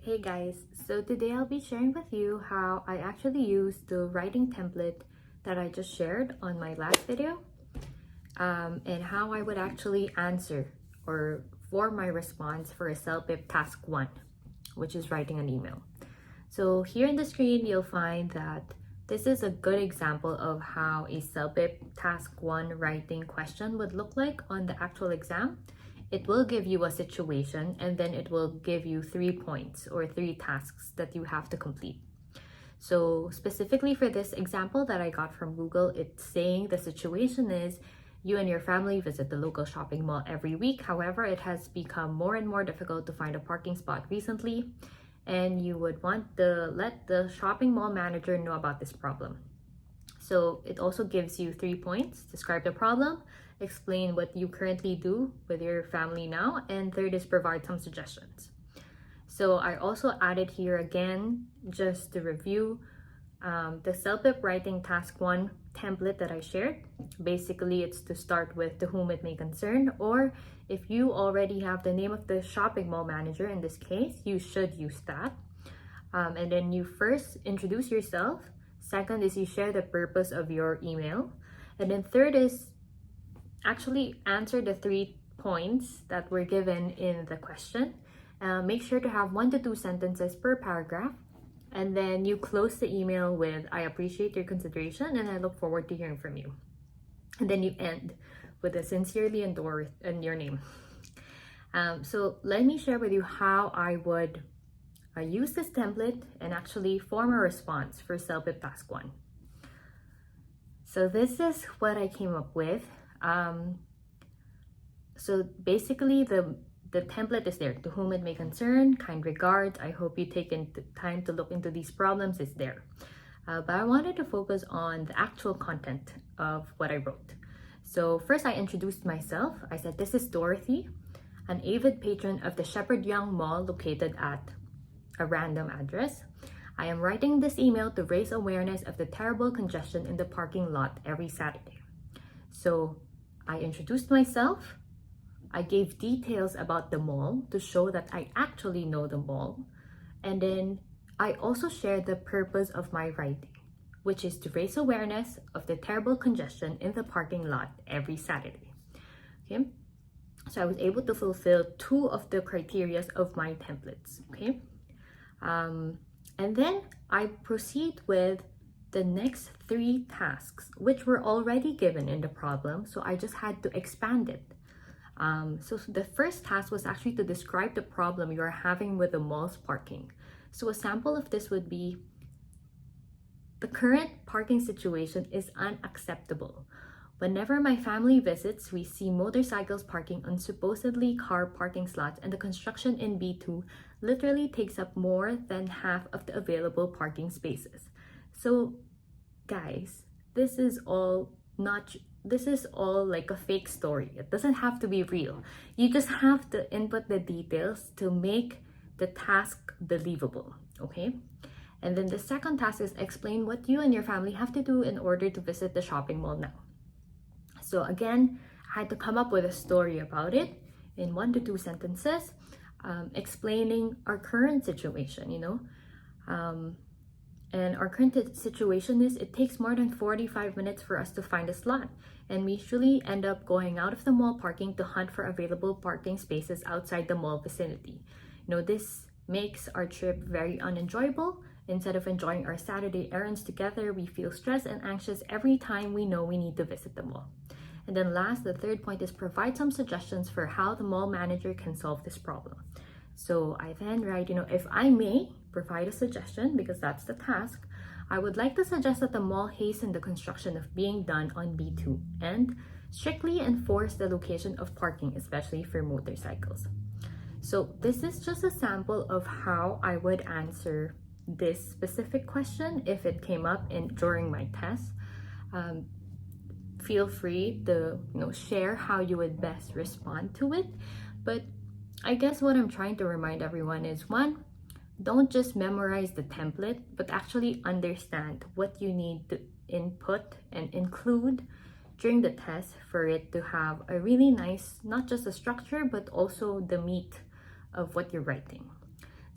Hey guys, so today I'll be sharing with you how I actually use the writing template that I just shared on my last video and how I would actually answer or form my response for a CELPIP task 1, which is writing an email. So here in the screen, you'll find that this is a good example of how a CELPIP task 1 writing question would look like on the actual exam. It will give you a situation and then it will give you 3 points or 3 tasks that you have to complete. So specifically for this example that I got from Google, it's saying the situation is you and your family visit the local shopping mall every week. However, it has become more and more difficult to find a parking spot recently, and you would want to let the shopping mall manager know about this problem. So it also gives you 3 points: describe the problem, explain what you currently do with your family now, and third is provide some suggestions. So I also added here again, just to review, the CELPIP writing task 1 template that I shared. Basically, it's to start with to whom it may concern, or if you already have the name of the shopping mall manager, in this case, you should use that. And then you first introduce yourself. Second is you share the purpose of your email. And then third is actually answer the 3 points that were given in the question. Make sure to have 1 to 2 sentences per paragraph. And then you close the email with, "I appreciate your consideration and I look forward to hearing from you." And then you end with a "sincerely endorsed" and your name. So let me share with you how I would use this template and actually form a response for CELPIP task 1. So this is what I came up with. So basically the template is there. To whom it may concern, kind regards, I hope you take time to look into these problems, is there. But I wanted to focus on the actual content of what I wrote. So first I introduced myself. I said, "This is Dorothy, an avid patron of the Shepherd Young Mall located at a random address. I am writing this email to raise awareness of the terrible congestion in the parking lot every Saturday." So I introduced myself. I gave details about the mall to show that I actually know the mall. And then I also shared the purpose of my writing, which is to raise awareness of the terrible congestion in the parking lot every Saturday. Okay. So I was able to fulfill 2 of the criteria of my templates. Okay. And then I proceed with the next 3 tasks, which were already given in the problem. So I just had to expand it. So the first task was actually to describe the problem you are having with the mall's parking. So a sample of this would be, "The current parking situation is unacceptable. Whenever my family visits, we see motorcycles parking on supposedly car parking slots, and the construction in B2 literally takes up more than half of the available parking spaces." So guys, this is all like a fake story. It doesn't have to be real. You just have to input the details to make the task believable, okay? And then the second task is explain what you and your family have to do in order to visit the shopping mall now. So again, I had to come up with a story about it in 1 to 2 sentences, explaining our current situation, and our current situation is it takes more than 45 minutes for us to find a slot. And we usually end up going out of the mall parking to hunt for available parking spaces outside the mall vicinity. This makes our trip very unenjoyable. Instead of enjoying our Saturday errands together, we feel stressed and anxious every time we know we need to visit the mall. And then last, the third point is provide some suggestions for how the mall manager can solve this problem. So I then write, "If I may provide a suggestion, because that's the task, I would like to suggest that the mall hasten the construction of being done on B2 and strictly enforce the location of parking, especially for motorcycles." So this is just a sample of how I would answer this specific question if it came up during my test. Feel free to share how you would best respond to it. But I guess what I'm trying to remind everyone is, 1, don't just memorize the template, but actually understand what you need to input and include during the test for it to have a really nice, not just a structure, but also the meat of what you're writing.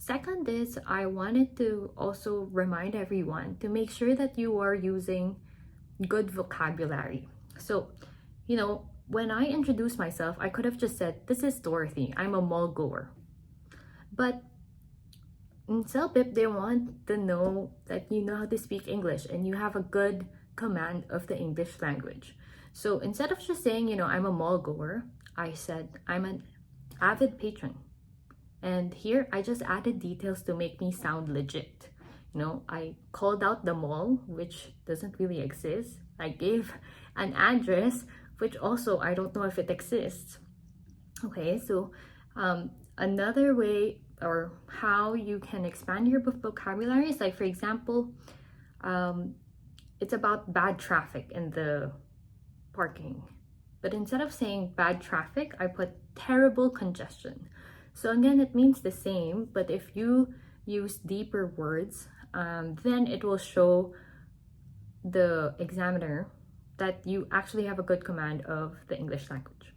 Second is I wanted to also remind everyone to make sure that you are using good vocabulary. So, when I introduced myself, I could have just said, "This is Dorothy. I'm a mall goer." But in CELPIP, they want to know that you know how to speak English and you have a good command of the English language. So instead of just saying, I'm a mall goer, I said, I'm an avid patron. And here I just added details to make me sound legit. I called out the mall, which doesn't really exist. I gave an address, which also I don't know if it exists. Okay, so another way or how you can expand your vocabulary is like, for example, it's about bad traffic in the parking. But instead of saying bad traffic, I put terrible congestion. So again, it means the same, but if you use deeper words, then it will show the examiner that you actually have a good command of the English language.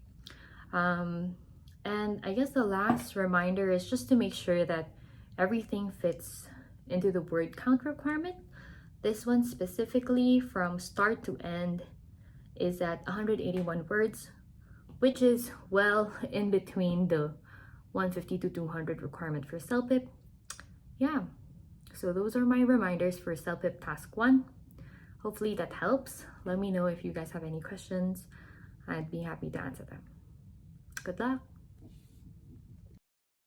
And I guess the last reminder is just to make sure that everything fits into the word count requirement. This one specifically from start to end is at 181 words, which is well in between the 150 to 200 requirement for CELPIP. Yeah, so those are my reminders for CELPIP Task 1. Hopefully that helps. Let me know if you guys have any questions. I'd be happy to answer them. Good luck.